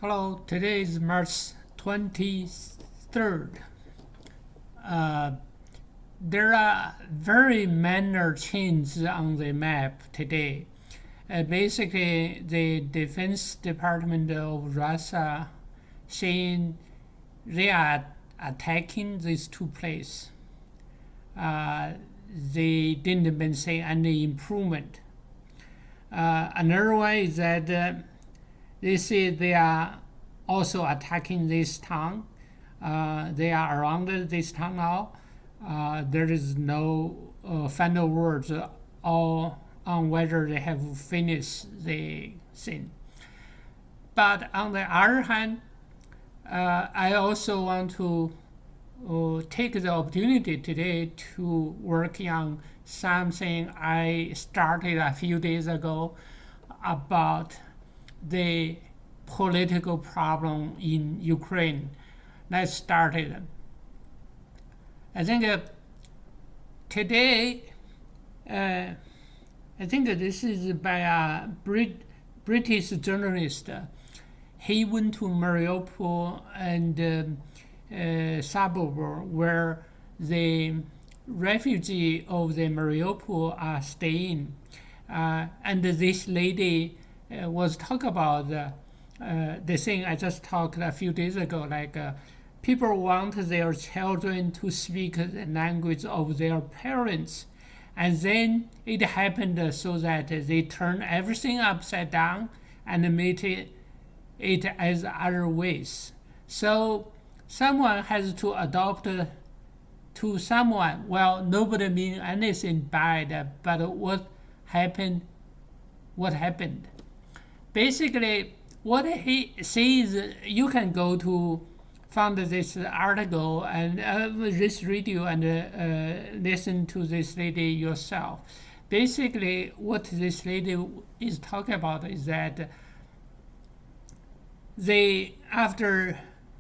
Hello, today is March 23rd. Uh, there are very minor changes on the map today. Basically, the Defense Department of Russia saying they are attacking these two places. They didn't even say any improvement. Another one is that they say they are also attacking this town. They are around this town now. There is no final words on whether they have finished the thing. But on the other hand, I also want to take the opportunity today to work on something I started a few days ago about the political problem in Ukraine. Let's start it. I think today, I think this is by a British journalist. He went to Mariupol and suburb where the refugees of the Mariupol are staying. And this lady was talk about the thing I just talked a few days ago, like people want their children to speak the language of their parents. And then it happened so that they turn everything upside down and made it as other ways. So someone has to adopt to someone. Well, nobody mean anything bad, but what happened? Basically, what he says, you can go to find this article and this radio and listen to this lady yourself. Basically, what this lady is talking about is that after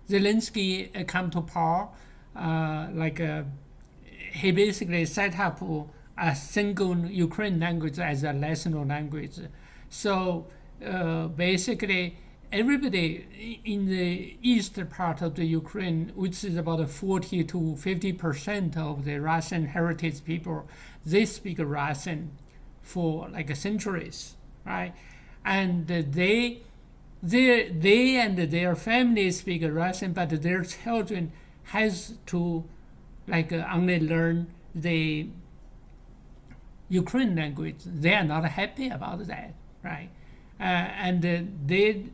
Zelensky come to power, he basically set up a single Ukrainian language as a national language. So basically, everybody in the east part of the Ukraine, which is about 40 to 50% of the Russian heritage people, they speak Russian for like centuries, right? And they and their families speak Russian, but their children has to only learn the Ukrainian language. They are not happy about that, right? And the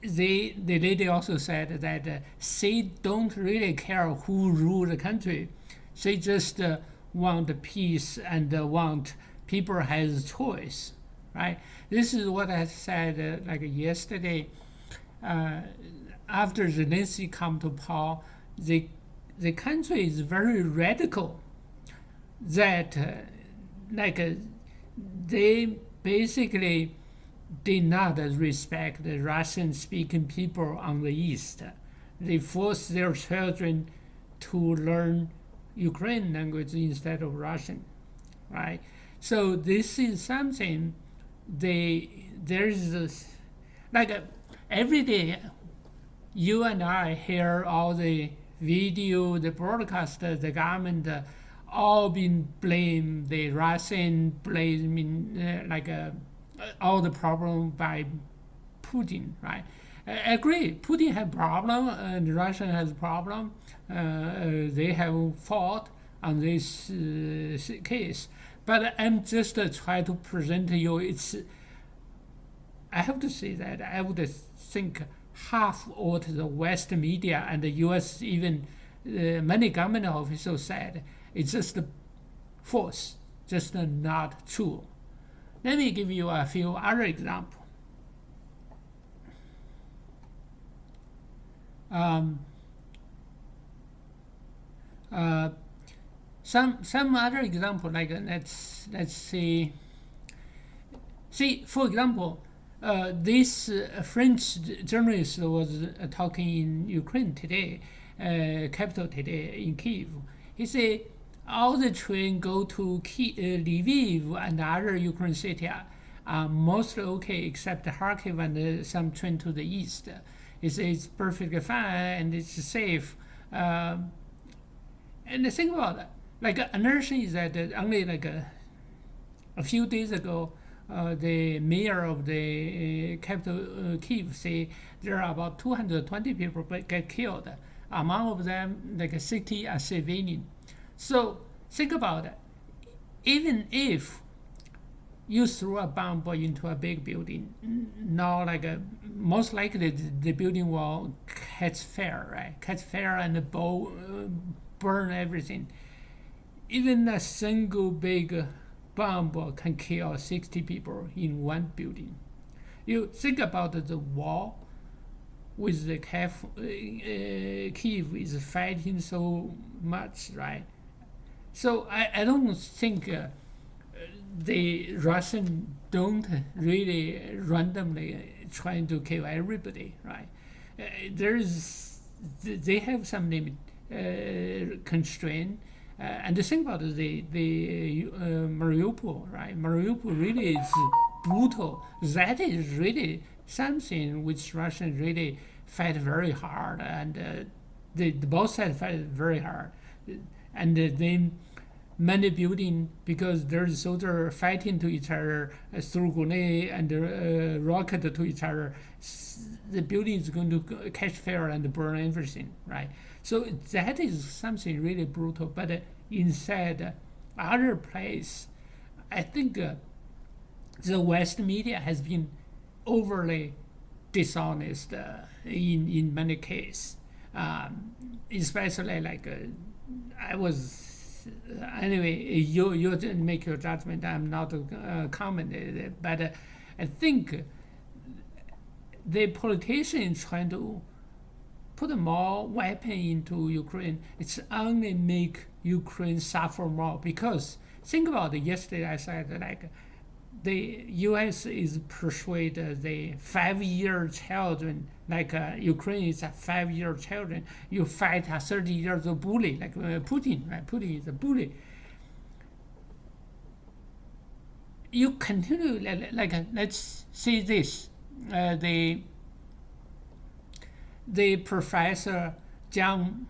lady also said that they don't really care who rule the country. They just want peace and want people has choice, right? This is what I said yesterday. After Zelensky come to power, the country is very radical. That they basically did not respect the Russian-speaking people on the east. They forced their children to learn Ukrainian language instead of Russian, right? So this is something there's this, every day you and I hear all the video, the broadcast, the government all been blame the Russian, blaming all the problem by Putin, right? I agree, Putin has problem and Russia has problem. They have fought on this case. But I'm just trying to present to you, I have to say that I would think half what the West media and the US, even many government officials said, it's just false, just not true. Let me give you a few other examples. Some other example, let's see. For example, this French journalist was talking in Ukraine today, capital today in Kiev. He said all the train go to Lviv and other Ukraine city mostly okay except Kharkiv and some train to the east. It's perfectly fine and it's safe. And the thing about that, like another thing is that only like a few days ago, the mayor of the capital Kiev say there are about 220 people get killed. Among of them, like 60 are civilian. So think about it. Even if you throw a bomb into a big building, now like most likely the building will catch fire, right? Catch fire and burn everything. Even a single big bomb can kill 60 people in one building. You think about the wall with the Kiev is fighting so much, right? So I don't think the Russian don't really randomly trying to kill everybody, right? They have some limit constraint. And the thing about the Mariupol, right? Mariupol really is brutal. That is really something which Russians really fight very hard, and the both sides fight very hard, and then many buildings because there's soldiers fighting to each other through grenade and rocket to each other. The building is going to catch fire and burn everything, right? So that is something really brutal. But inside other place, I think the West media has been overly dishonest in many cases, especially like I was anyway. You didn't make your judgment. I'm not commenting, but I think the politicians trying to put more weapon into Ukraine. It's only make Ukraine suffer more because think about it. Yesterday I said like the U.S. is persuade the 5-year children, like Ukraine is a 5-year children. You fight a 30 years old bully like Putin, right? Putin is a bully. You continue like let's say this, the professor John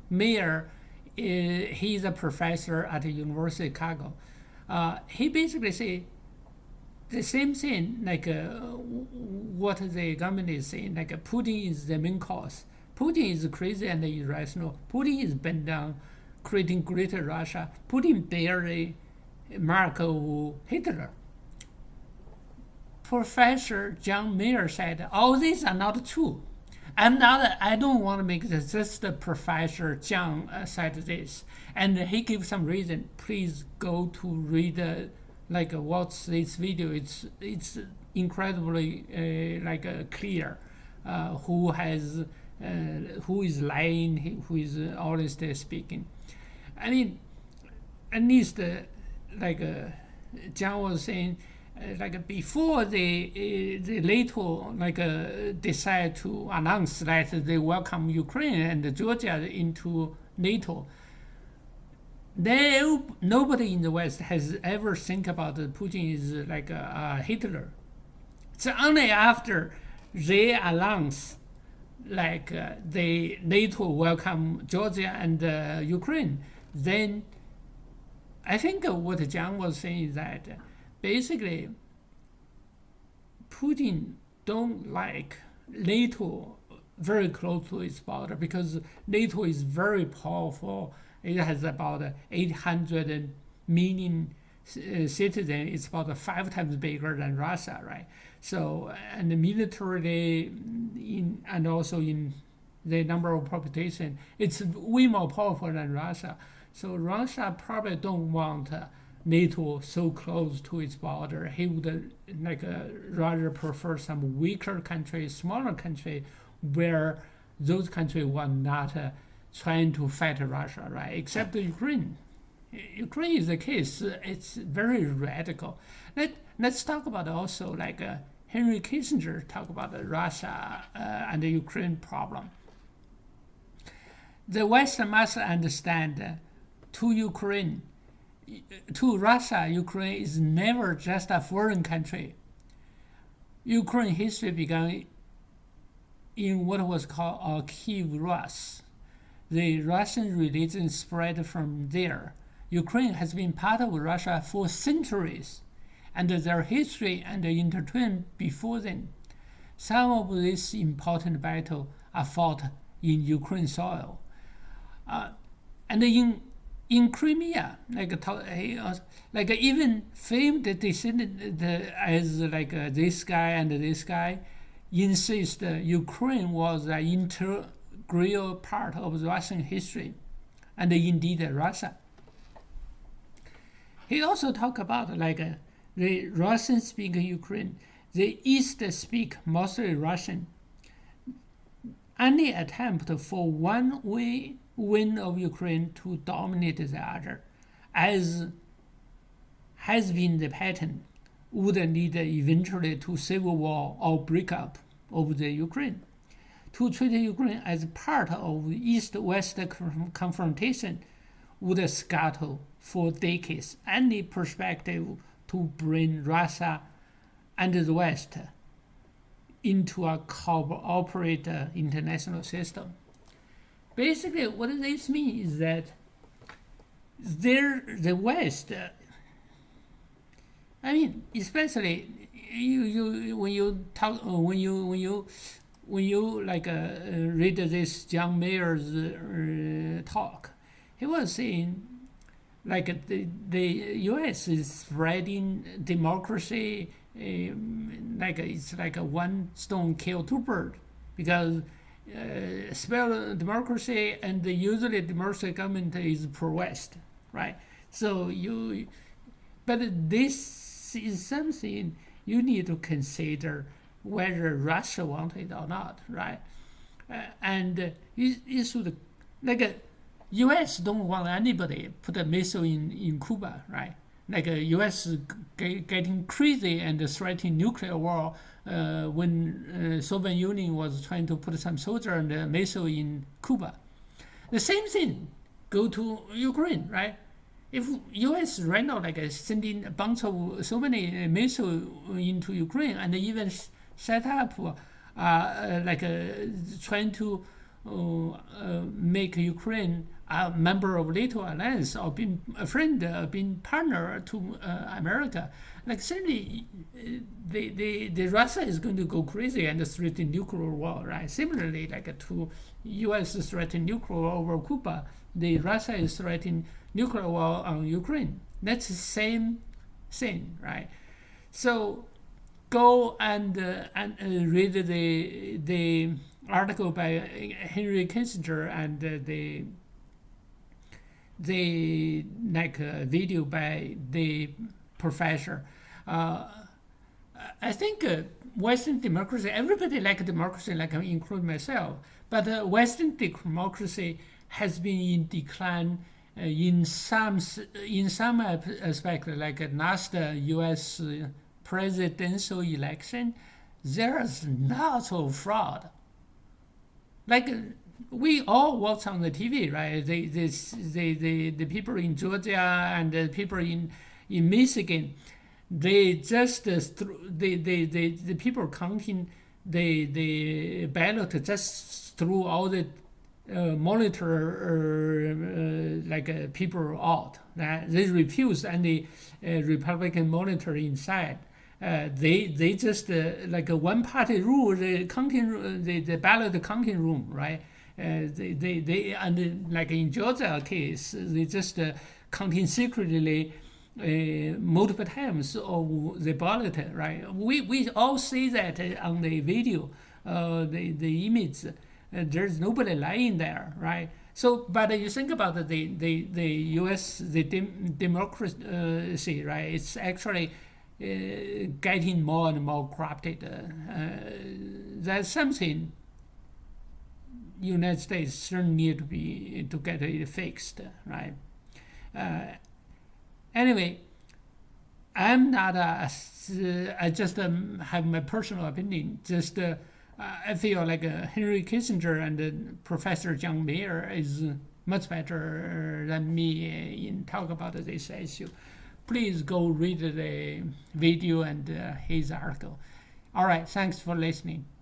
Mayer, he's a professor at the University of Chicago. He basically say the same thing like what the government is saying, like Putin is the main cause. Putin is crazy and irrational. Putin is bent down, creating greater Russia. Putin barely mark of Hitler. Professor John Mayer said, all these are not true. I don't want to make this, just the Professor John said this. And he gives some reason. Please go to read, watch this video. It's incredibly clear who is lying, who is honestly speaking. I mean, at least John was saying, before the NATO decide to announce that they welcome Ukraine and Georgia into NATO, nobody in the West has ever think about Putin is like a Hitler. It's only after they announce the NATO welcome Georgia and Ukraine, then I think what John was saying is that basically Putin don't like NATO very close to its border because NATO is very powerful. It has about 800 million citizens. It's about 5 times bigger than Russia, right? So, and militarily, and also in the number of population, it's way more powerful than Russia. So Russia probably don't want NATO so close to its border. He would rather prefer some weaker country, smaller country, where those countries were not trying to fight Russia, right? Except Ukraine. Ukraine is the case. It's very radical. Let's talk about also Henry Kissinger talk about Russia and the Ukraine problem. The West must understand to Ukraine, to Russia, Ukraine is never just a foreign country. Ukraine history began in what was called Kiev Rus. The Russian religion spread from there. Ukraine has been part of Russia for centuries, and their history and intertwined before then. Some of these important battles are fought in Ukraine soil. And in Crimea, like even famed descendant as this guy and this guy, insist Ukraine was an integral part of Russian history, and indeed Russia. He also talked about the Russian-speaking Ukraine. The East speak mostly Russian. Any attempt for one wing of Ukraine to dominate the other, as has been the pattern, would lead eventually to civil war or breakup of the Ukraine. To treat Ukraine as part of East-West confrontation would scuttle for decades any perspective to bring Russia and the West into a cooperative international system. Basically, what this means is that the West, especially when you read this John Mayer's talk, he was saying the U.S. is spreading democracy it's like a one stone kill two birds, because spread democracy and usually democracy government is pro-West, right? So but this is something you need to consider whether Russia wants it or not, right? And it should U.S. don't want anybody put a missile in Cuba, right? U.S. getting crazy and threatening nuclear war when Soviet Union was trying to put some soldier and a missile in Cuba. The same thing go to Ukraine, right? If U.S. right now sending a bunch of so many missiles into Ukraine and even set up trying to make Ukraine a member of NATO alliance or being a friend, being partner to America, certainly the Russia is going to go crazy and threaten nuclear war, right? Similarly, to U.S. threatening nuclear war over Cuba, the Russia is threatening nuclear war on Ukraine. That's the same thing, right? So go and read the article by Henry Kissinger and the video by the professor. I think Western democracy, everybody like democracy, including myself, but Western democracy has been in decline in some aspect, last U.S. presidential election. There's lots of fraud. We all watch on the TV, right? The people in Georgia and the people in Michigan, they just the people counting the ballot just threw all the monitor people out. They refused any Republican monitor inside. They just a one party rule, the counting the ballot counting room, right? They and in Georgia case, they just counting secretly multiple times of the ballot, right? We all see that on the video, the image. There's nobody lying there, right? So, but you think about the U.S. the democracy, right? It's actually getting more and more corrupted. That's something United States certainly need to get it fixed, right? Anyway, I'm not I just have my personal opinion. I feel Henry Kissinger and Professor John Mayer is much better than me in talk about this issue. Please go read the video and his article. All right, thanks for listening.